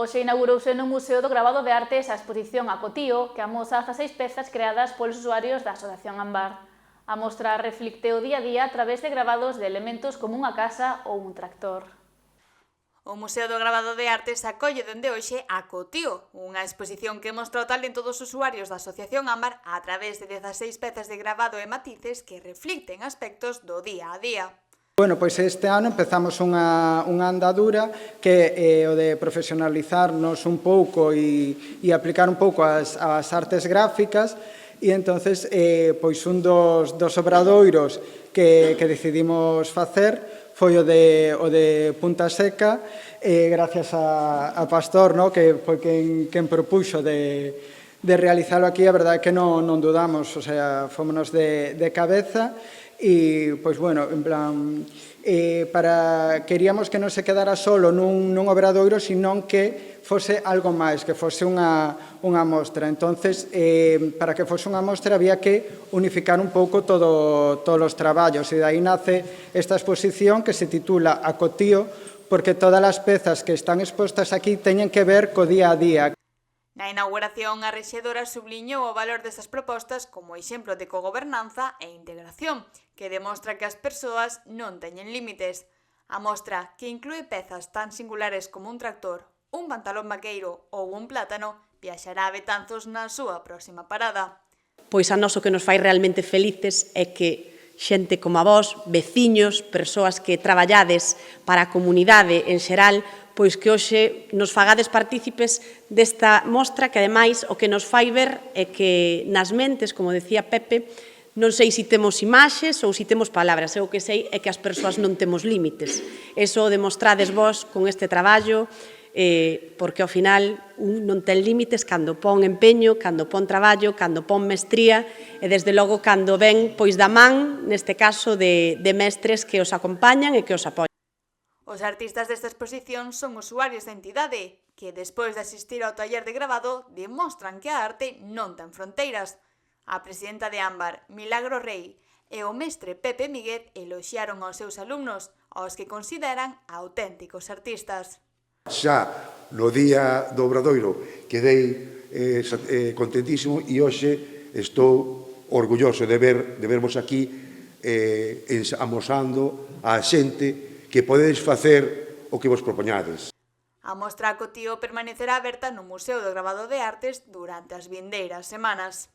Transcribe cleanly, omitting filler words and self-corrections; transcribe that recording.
Hoxe inaugurouse no Museo do Gravado de Artes a exposición Acotío, que amosa 16 pezas creadas polos usuarios da Asociación Ambar. A mostra reflicte o día a día a través de gravados de elementos como unha casa ou un tractor. O Museo do Gravado de Artes acolle dende hoxe Acotío, unha exposición que mostra o talento dos usuarios da Asociación Ambar a través de 16 pezas de gravado e matices que reflicten aspectos do día a día. Bueno, pois este ano empezamos unha andadura que é o de profesionalizarnos un pouco e aplicar un pouco as artes gráficas e entonces pois un dos obradoiros que decidimos facer foi o de Punta Seca gracias a Pastor, que foi quen propuxo de realizalo aquí. A verdade é que non dudamos, o sea, fómonos de cabeza. E, pois, bueno, en plan, queríamos que non se quedara solo nun obradoiro, senón que fose algo máis, que fose unha mostra. Entonces, para que fose unha mostra había que unificar un pouco todos os traballos, e de aí nace esta exposición que se titula Acotío, porque todas as pezas que están expostas aquí teñen que ver co día a día. Na inauguración, a rexedora subliñou o valor destas propostas como exemplo de cogobernanza e integración, que demostra que as persoas non teñen límites. A mostra, que inclúe pezas tan singulares como un tractor, un pantalón vaqueiro ou un plátano, viaxará a Betanzos na súa próxima parada. Pois a nós o que nos fai realmente felices é que xente como a vós, veciños, persoas que traballades para a comunidade en xeral, pois que hoxe nos fagades partícipes desta mostra que, ademais, o que nos fai ver é que nas mentes, como decía Pepe, non sei se temos imaxes ou se temos palabras, eu o que sei é que as persoas non temos límites. Eso o demostrades vós con este traballo, porque ao final un non ten límites cando pon empeño, cando pon traballo, cando pon mestría e desde logo cando ven pois da man, neste caso, de mestres que os acompañan e que os apoian. Os artistas desta exposición son usuarios da entidade que, despois de asistir ao taller de gravado, demostran que a arte non ten fronteiras. A presidenta de Ambar, Milagro Rei, e o mestre Pepe Míguez eloxiaron aos seus alumnos, aos que consideran auténticos artistas. Xa no día do Obradoiro quedei contentísimo e hoxe estou orgulloso de vervos aquí amosando á xente que podedes facer o que vos propoñades. A mostra Acotío permanecerá aberta no Museo do Gravado de Artes durante as vindeiras semanas.